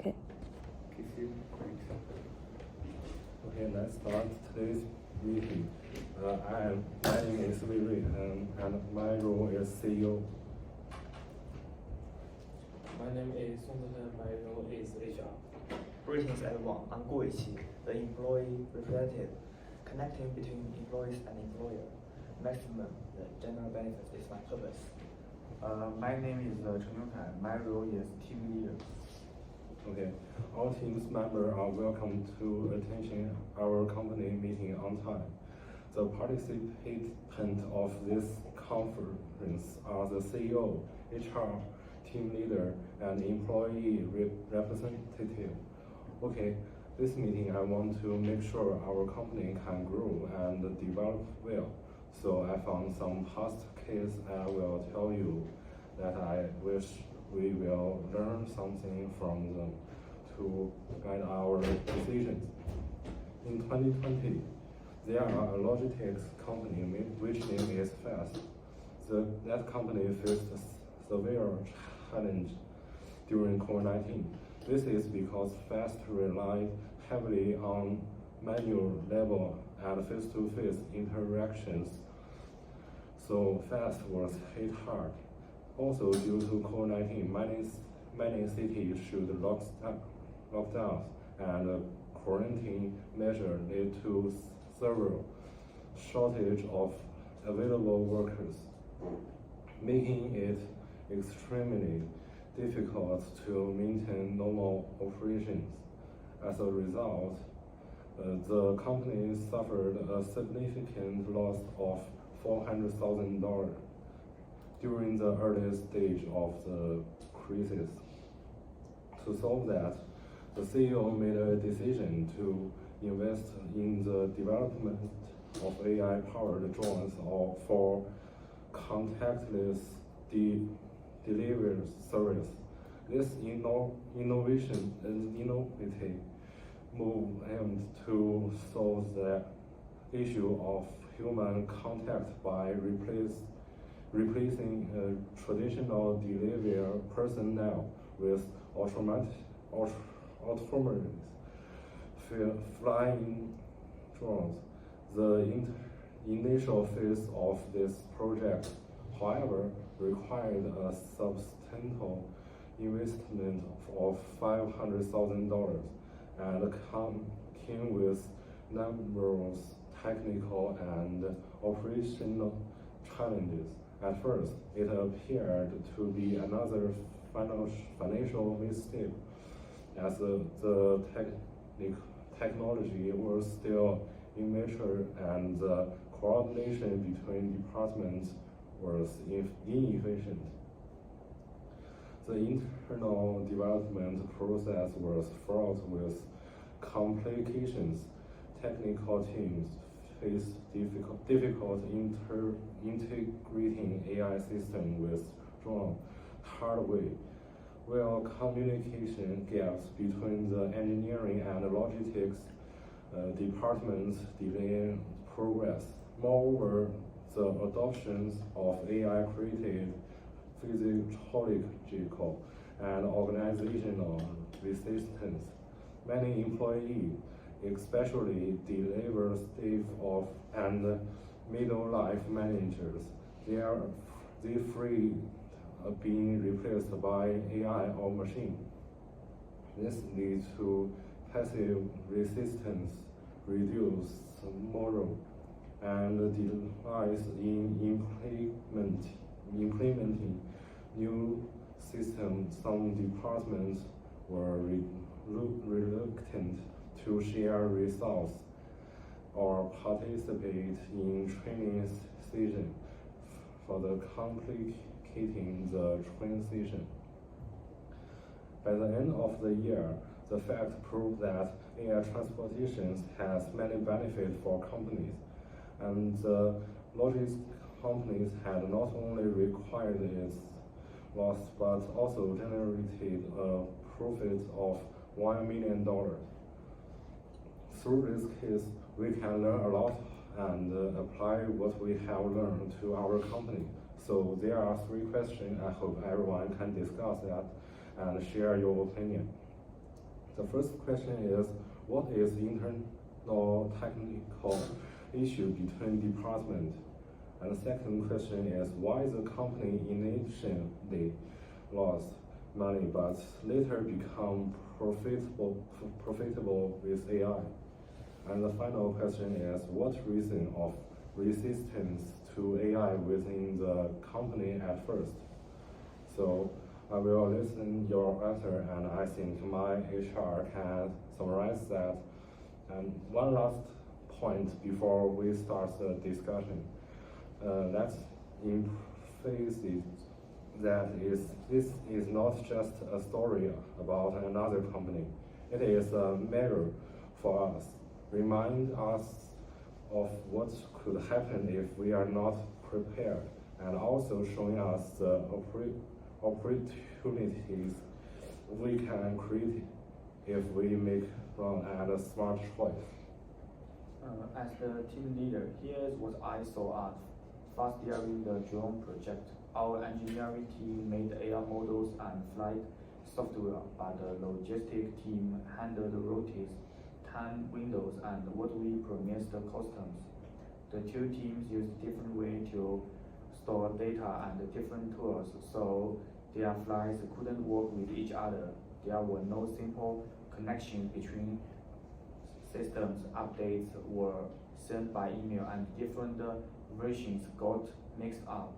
Okay. Okay, let's start today's meeting. My name is Wei Rui, and my role is CEO. My name is Song Zhen. My role is HR. Greetings everyone, I'm Gu Weiqi, the employee representative, connecting between employees and employer. Maximum the general benefits is my purpose. My name is Chen Yongkai. My role is team leader. Okay, all team's members are welcome to attend our company meeting on time. The participants of this conference are the CEO, HR, team leader, and employee representative. Okay, this meeting I want to make sure our company can grow and develop well. So I found some past cases I will tell you that I wish we will learn something from them to guide our decisions. In 2020, there are a logistics company which name is Fast. That company faced a severe challenge during COVID-19. This is because Fast relied heavily on manual level and face-to-face interactions. So Fast was hit hard. Also, due to COVID-19, many cities should lockdowns and quarantine measures led to several shortage of available workers, making it extremely difficult to maintain normal operations. As a result, the company suffered a significant loss of $400,000 during the early stage of the crisis. To solve that, the CEO made a decision to invest in the development of AI-powered drones for contactless delivery service. This innovative move aimed to solve the issue of human contact by replacing traditional delivery personnel with autonomous flying drones. The initial phase of this project, however, required a substantial investment of $500,000 and came with numerous technical and operational challenges. At first, it appeared to be another financial mistake, as the technology was still immature and the coordination between departments was inefficient. The internal development process was fraught with complications. Technical teams faced difficult integrating AI system with drone hardware, while communication gaps between the engineering and logistics departments delayed progress. Moreover, the adoption of AI created physiological and organizational resistance. Many employees, especially delivery staff and middle-life managers, they fear being replaced by AI or machine. This leads to passive resistance, reduced morale, and delays in implementing new systems. Some departments were reluctant to share results or participate in training sessions for the complicating the transition. By the end of the year, the fact proved that AI transportation has many benefits for companies, and the logistics companies had not only required its loss but also generated a profit of $1 million. Through this case, we can learn a lot and apply what we have learned to our company. So there are 3 questions. I hope everyone can discuss that and share your opinion. The first question is, what is internal technical issue between departments? And the second question is, why the company initially lost money but later become profitable with AI? And the final question is, what reason of resistance to AI within the company at first? So I will listen your answer, and I think my HR can summarize that. And one last point before we start the discussion. Let's emphasize that this is not just a story about another company. It is a mirror for us, remind us of what could happen if we are not prepared, and also showing us the opportunities we can create if we make wrong and a smart choice. As the team leader, here's what I saw at first during the drone project. Our engineering team made AI models and flight software, but the logistic team handled the routes, time windows, and what we promised the customers. The two teams used different ways to store data and different tools, so their flights couldn't work with each other. There were no simple connections between systems. Updates were sent by email, and different versions got mixed up.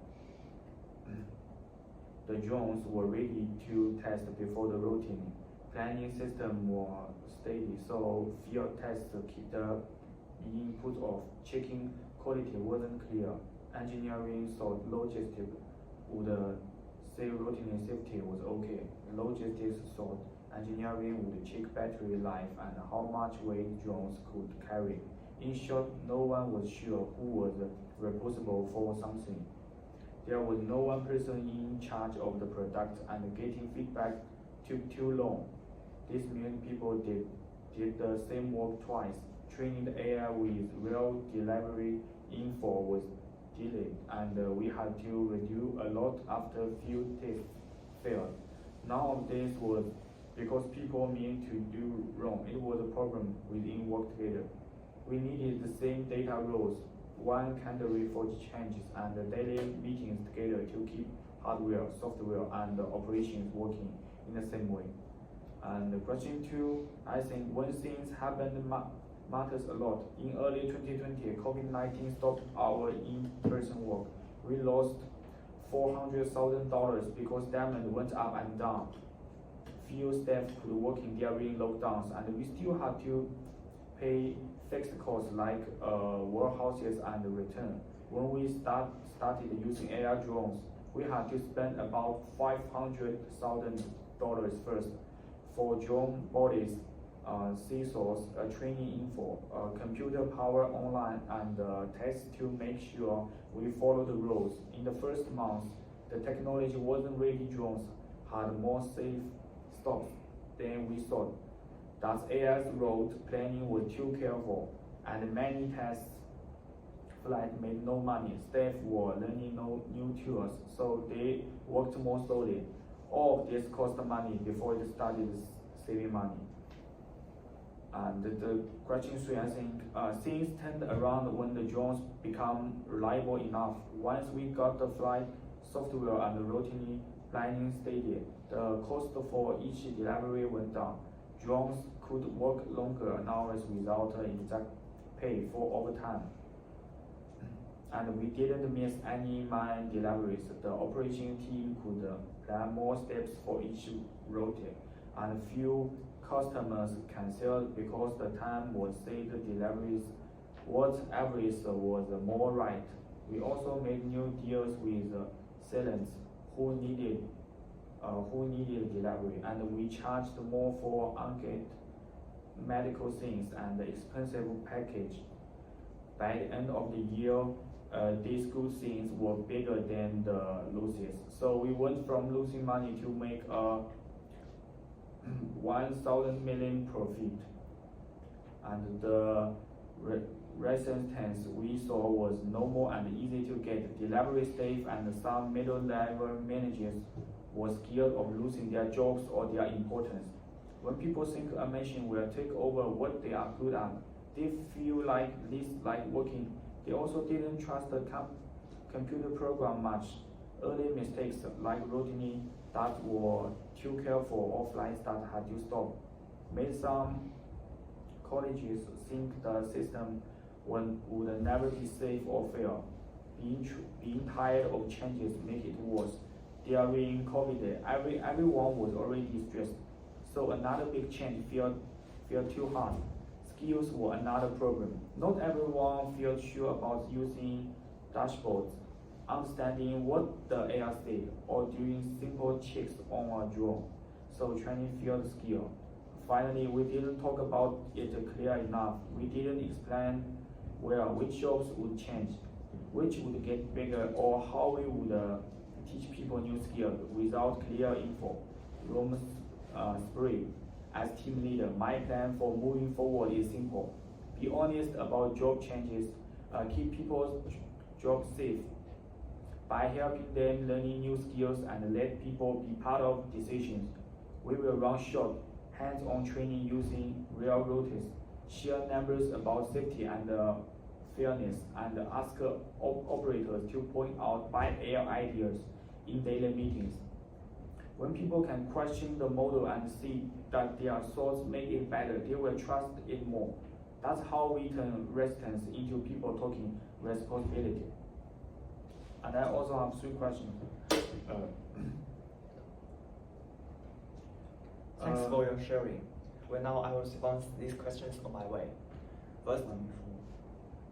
The drones were ready to test before the routine. Planning system were steady, so field tests kept the input of checking quality wasn't clear. Engineering thought logistics would say routine safety was okay. Logistics thought engineering would check battery life and how much weight drones could carry. In short, no one was sure who was responsible for something. There was no one person in charge of the product, and getting feedback took too long. This meant people did the same work twice. Training the AI with real delivery info was delayed, and we had to redo a lot after few tests failed. None of this was because people meant to do wrong. It was a problem within work together. We needed the same data rows, one candidate for changes, and daily meetings together to keep hardware, software, and operations working in the same way. And question two, I think when things happen matters a lot. In early 2020, COVID-19 stopped our in-person work. We lost $400,000 because demand went up and down. Few staff could work in during lockdowns, and we still had to pay fixed costs like warehouses and return. When we started using AI drones, we had to spend about $500,000 first for drone bodies, sensors, training info, computer power online, and tests to make sure we follow the rules. In the first month, the technology wasn't ready. Drones had more safe stops than we thought. That AI's road planning was too careful, and many test flights made no money. Staff were learning no new tools, so they worked more slowly. All of this cost money before it started saving money. And the question three, I think, things turned around when the drones become reliable enough. Once we got the flight software and the routine planning steady, the cost for each delivery went down. Drones could work longer hours without exact pay for overtime. And we didn't miss any mine deliveries. The operation team could plan more steps for each route, and few customers canceled because the time was saved. Deliveries what average was more right. We also made new deals with sellers who needed delivery, and we charged more for unpaid medical things and expensive package. By the end of the year, these good things were bigger than the losses. So we went from losing money to make a 1,000 million profit. And the resistance we saw was normal and easy to get. Delivery staff and some middle level managers were scared of losing their jobs or their importance. When people think a machine will take over what they are good at, they feel like this like working. They also didn't trust the computer program much. Early mistakes like routine that were too careful of lines that had to stop made some colleges think the system would never be safe or fair. Being tired of changes make it worse. During COVID, everyone was already stressed, so another big change felt too hard. Skills were another problem. Not everyone felt sure about using dashboards, understanding what the AI said, or doing simple checks on a draw. So training felt skill. Finally, we didn't talk about it clear enough. We didn't explain well which jobs would change, which would get bigger, or how we would teach people new skills without clear info. Rome Spring, as team leader, my plan for moving forward is simple. Be honest about job changes, keep people's jobs safe by helping them learning new skills and let people be part of decisions. We will run short, hands-on training using real routines, share numbers about safety and fairness, and ask operators to point out bad AI ideas in daily meetings. When people can question the model and see that their thoughts make it better, they will trust it more. That's how we turn resistance into people taking responsibility. And I also have 3 questions. Thanks for your sharing. Well, now I will respond to these questions on my way. First,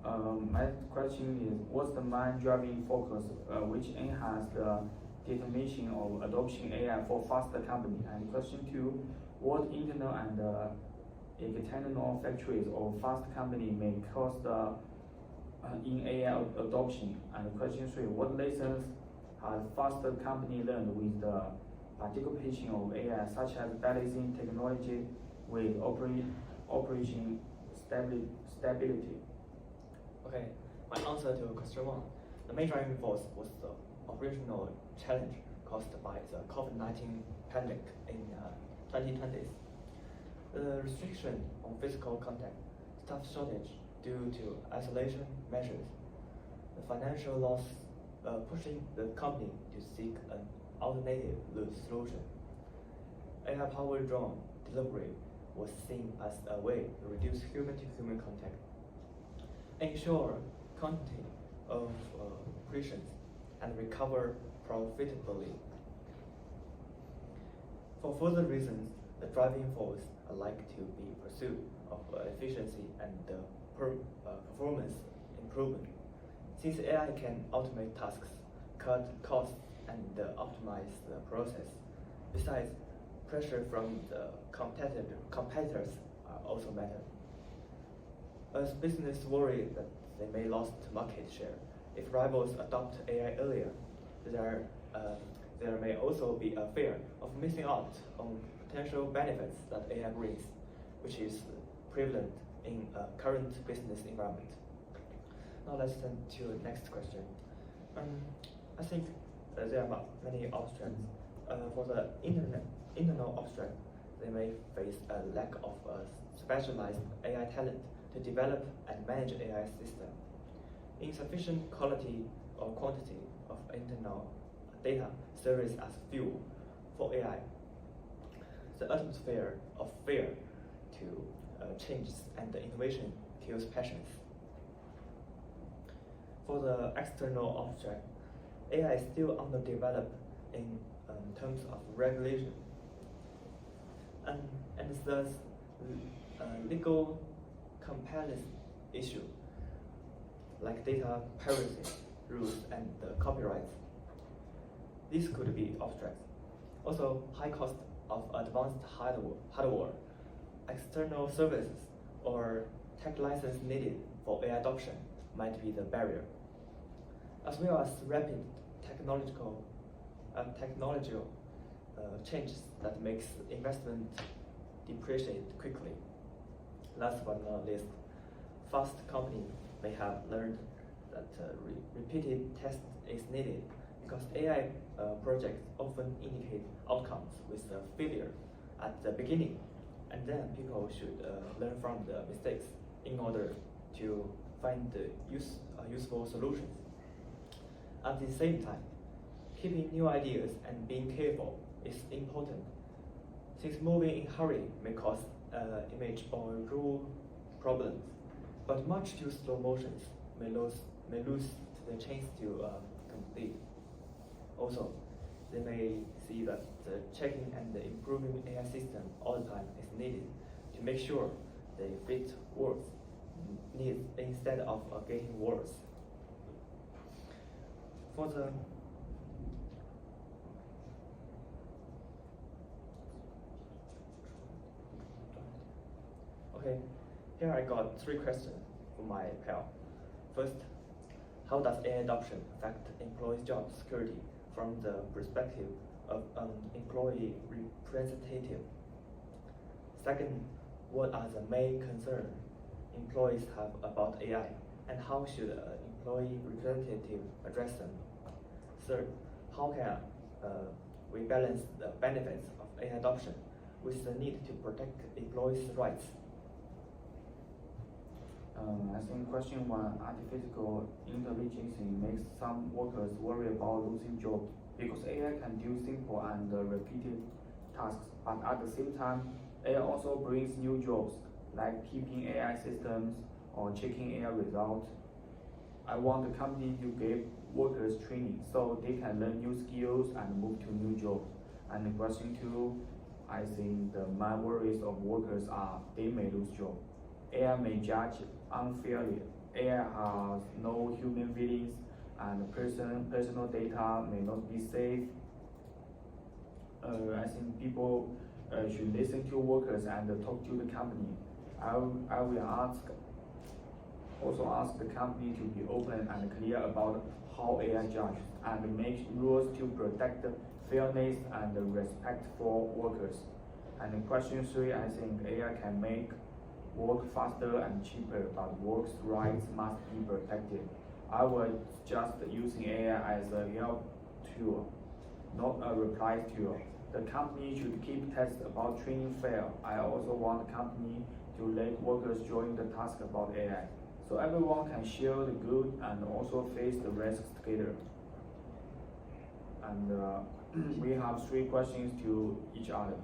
my question is, what's the main driving focus which enhance the determination of adopting AI for faster company? And question 2, what internal and external factors of fast company may cause the in AI adoption? And question 3, what lessons has faster company learned with the participation of AI, such as balancing technology with operation stability? okay, my answer to question 1. The main driving force was the operational challenge caused by the COVID-19 pandemic in 2020s. The restriction on physical contact, staff shortage due to isolation measures, the financial loss pushing the company to seek an alternative solution. AI-powered drone delivery was seen as a way to reduce human-to-human contact, ensure continuity of operations, and recover profitably. For further reasons, the driving force are like to be pursuit of efficiency and performance improvement. Since AI can automate tasks, cut costs, and optimize the process. Besides, pressure from the competitors also matter. As business worry that they may lose market share if rivals adopt AI earlier, there may also be a fear of missing out on potential benefits that AI brings, which is prevalent in current business environment. Now let's turn to the next question. I think there are many obstacles. For the internal obstacle, they may face a lack of specialized AI talent to develop and manage AI system. Insufficient quality or quantity of internal data serves as fuel for AI. The atmosphere of fear to changes and innovation kills passions. For the external object, AI is still underdeveloped in terms of regulation, and thus legal compliance issue like data privacy rules and copyrights. This could be obstacles. Also, high cost of advanced hardware, external services, or tech license needed for AI adoption might be the barrier, as well as rapid technological changes that makes investment depreciate quickly. Last but not least, fast company may have learned that repeated test is needed because AI projects often indicate outcomes with failure at the beginning and then people should learn from the mistakes in order to find the useful solutions. At the same time, keeping new ideas and being careful is important, since moving in hurry may cause image or rule problems, but much too slow motions may lose the chance to complete. Also, they may see that the checking and the improving AI system all the time is needed to make sure they fit works needs instead of getting worse. For the Okay, here I got 3 questions for my pal. First, how does AI adoption affect employees' job security from the perspective of an employee representative? Second, what are the main concerns employees have about AI, and how should an employee representative address them? Third, how can we balance the benefits of AI adoption with the need to protect employees' rights? I think question 1, artificial intelligence makes some workers worry about losing jobs because AI can do simple and repeated tasks, but at the same time, AI also brings new jobs like keeping AI systems or checking AI results. I want the company to give workers training so they can learn new skills and move to new jobs. And question 2, I think the main worries of workers are they may lose jobs. AI may judge unfairly. AI has no human feelings, and personal data may not be safe. I think people should listen to workers and talk to the company. I will also ask the company to be open and clear about how AI judges and make rules to protect the fairness and respect for workers. And in question 3, I think AI can make work faster and cheaper, but workers' rights must be protected. I was just using AI as a help tool, not a reply tool. The company should keep tests about training fair. I also want the company to let workers join the task about AI, so everyone can share the good and also face the risks together. And we have 3 questions to each other.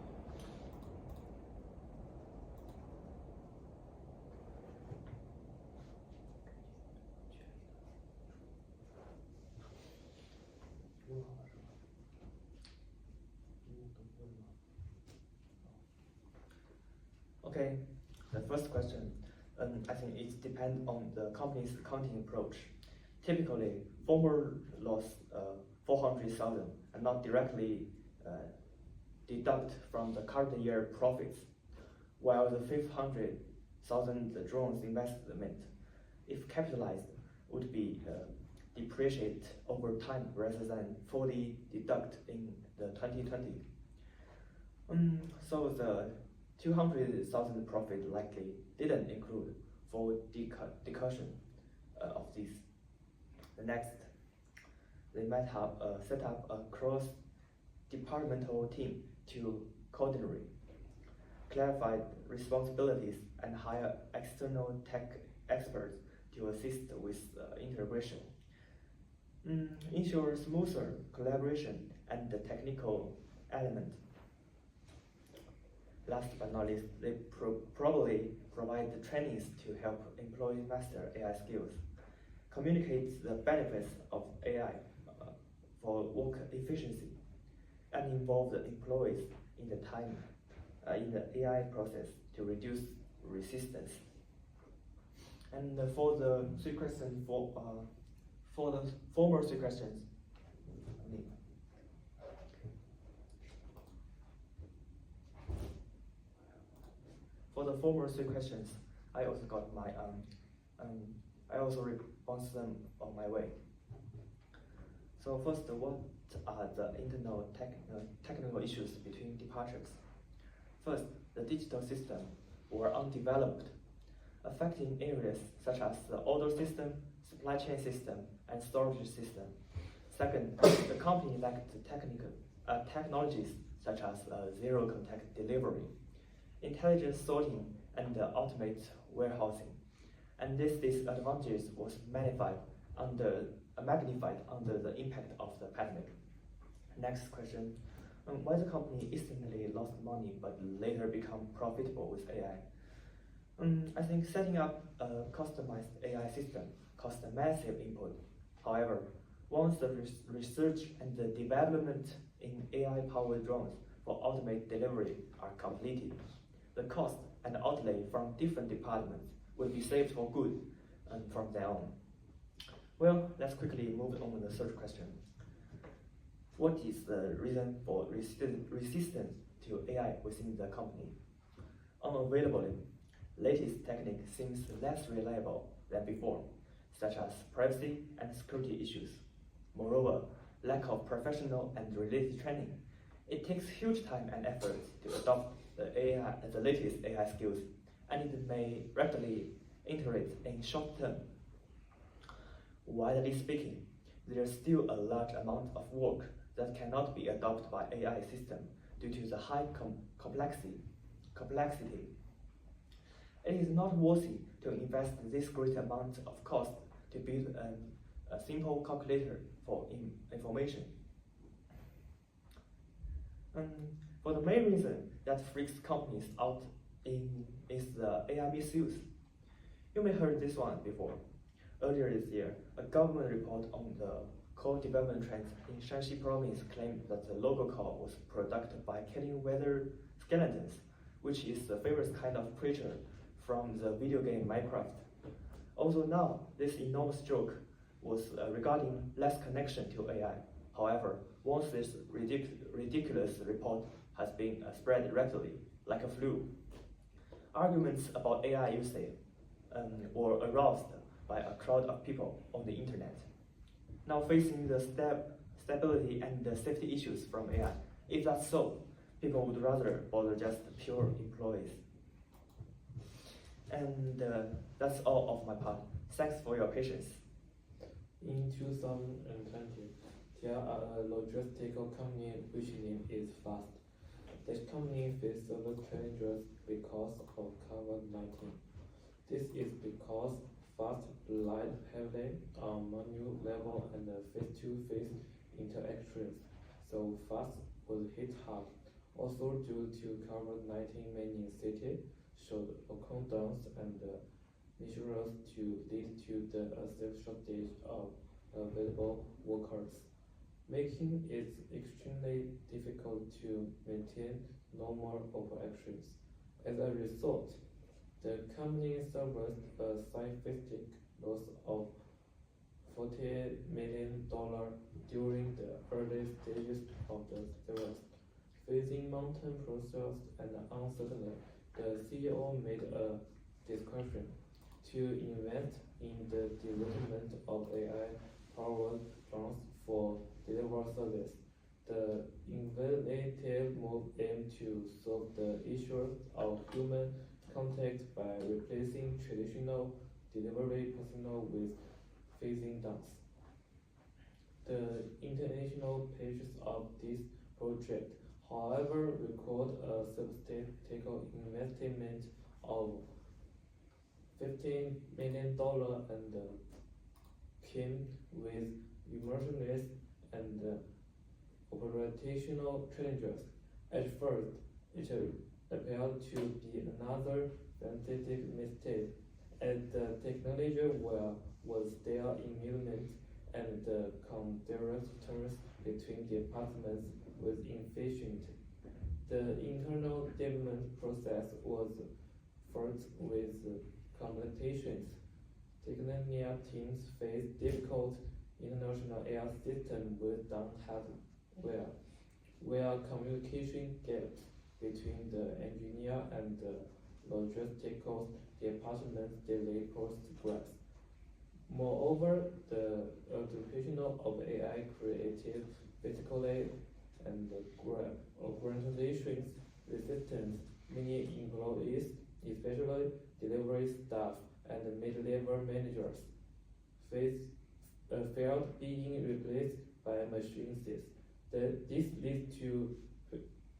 Okay, the first question, I think it depends on the company's accounting approach. Typically, former loss 400,000 and not directly deduct from the current year profits, while the 500,000 drones investment, if capitalized, would be depreciate over time rather than fully deduct in the 2020. So the 200,000 profit likely didn't include full deduction of this. The next, they might have set up a cross-departmental team to coordinate, clarify responsibilities, and hire external tech experts to assist with integration. Ensure smoother collaboration and the technical element. Last but not least, they probably provide the trainings to help employees master AI skills, communicate the benefits of AI for work efficiency, and involve the employees in the AI process to reduce resistance. And for the 3 questions, for the former 3 questions, I also got my I also respond them on my way. So first, what are the internal technical issues between departures? First, the digital system were undeveloped, affecting areas such as the order system, supply chain system, and storage system. Second, the company lacked technologies such as zero contact delivery. intelligent sorting, and automate warehousing. And this disadvantage was magnified under the impact of the pandemic. Next question. Why the company instantly lost money but later become profitable with AI? I think setting up a customized AI system cost a massive input. However, once the research and the development in AI-powered drones for automated delivery are completed, the cost and outlay from different departments will be saved for good and from then on. Well, let's quickly move on to the third question. What is the reason for resistance to AI within the company? Unavailability. Latest technique seems less reliable than before, such as privacy and security issues. Moreover, lack of professional and related training. It takes huge time and effort to adopt the latest AI skills, and it may rapidly iterate in short term. Widely speaking, there is still a large amount of work that cannot be adopted by AI system due to the high complexity. It is not worthy to invest this great amount of cost to build a simple calculator for information. For the main reason that freaks companies out is the AI misuse. You may have heard this one before. Earlier this year, a government report on the coal development trends in Shanxi province claimed that the local coal was produced by killing weather skeletons, which is the favorite kind of creature from the video game Minecraft. Also now, this enormous joke was regarding less connection to AI. However, once this ridiculous report has been spread rapidly, like a flu, arguments about AI usage were aroused by a crowd of people on the internet. Now facing the stability and the safety issues from AI, if that's so, people would rather bother just pure employees. And that's all of my part. Thanks for your patience. In 2020, there are a logistical company which name is Fast. This company faced several challenges because of COVID-19. This is because Fast relied heavily on manual level and face-to-face interactions, so Fast was hit hard. Also due to COVID-19, many cities showed lockdowns and measures to lead to the shortage of available workers, making it extremely difficult to maintain normal operations. As a result, the company suffered a scientific loss of $40 million during the early stages of the virus. Facing mounting pressures and uncertainty, the CEO made a decision to invest in the development of AI-powered drones for delivery service. The innovative move aimed to solve the issue of human contact by replacing traditional delivery personnel with facing downs. The international pages of this project, however, record a substantial investment of $15 million and came with emergencies and operational challenges. At first, it appeared to be another scientific mistake, as the technology was still in development and the communications between departments was inefficient. The internal development process was fraught with complications. Technical teams faced difficult international air system with down hardware, where communication gaps between the engineer and the logistical departments delay progress. Moreover, the adoption of AI created physically and organizations resistance. Many employees, especially delivery staff and mid-level managers, felt being replaced by machines. This leads to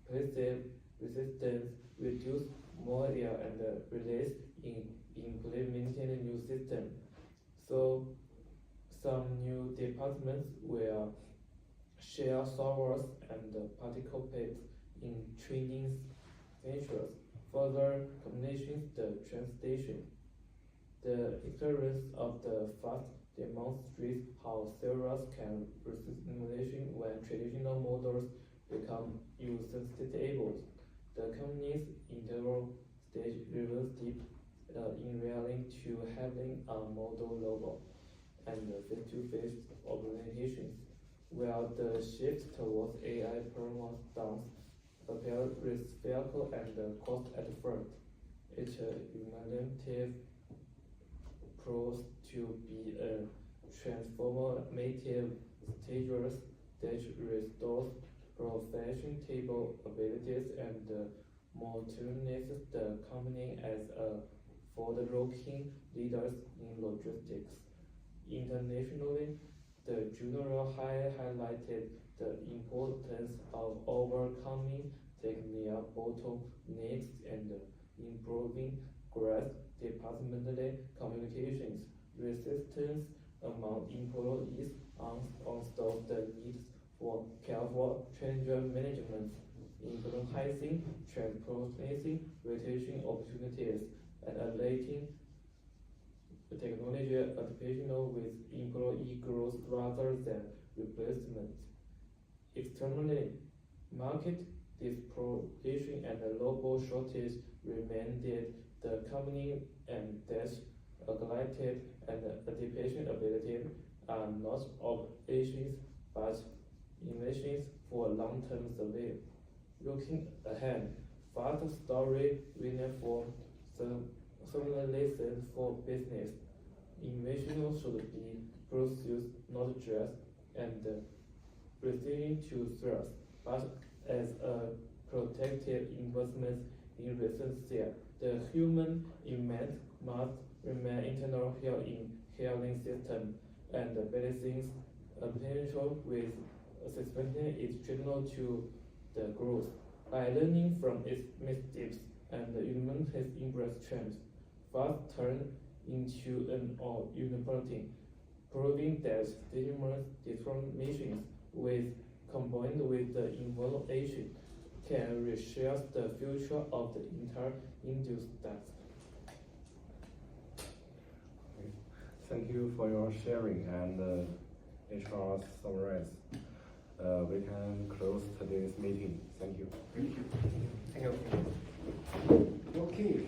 passive resistance, reduced model and release in implementing a new system. So some new departments will share servers and participate in training sessions, further combinations the translation. The experience of the fast demonstrates how servers can resist simulation when traditional models become unsustainable. The company's interval stage reviews deep in realizing to having a model logo and face-to-face organizations, while the shift towards AI performance appears risky and cost at first. It's imaginative proved to be a transformative stages that restores professional abilities and modernize the company as a forward-looking leaders in logistics. Internationally, the journal highlighted the importance of overcoming technical bottlenecks and improving cross-departmental communications. Resistance among employees understood the need for careful change management, emphasizing transparency, retention opportunities, and aligning technology adaptation with employee growth rather than replacement. Externally, market disproportion and local shortage remained the company and that agility and adaptation ability are not operations but innovations for long-term survival. Looking ahead, fast story winner for similarly said for business. Innovation should be pursued not just and receiving to threats, but as a protective investment in research. The human element must remain internal here in healing system and balancing potential with suspending its channel to the growth. By learning from its mistakes and human has embraced change, fast turn into an all university, proving that stimulus deformations with combined with the innovation can reshape the future of the entire industry. Thank you for your sharing and HR summarize. We can close today's meeting. Thank you. Thank you. Thank you. Okay.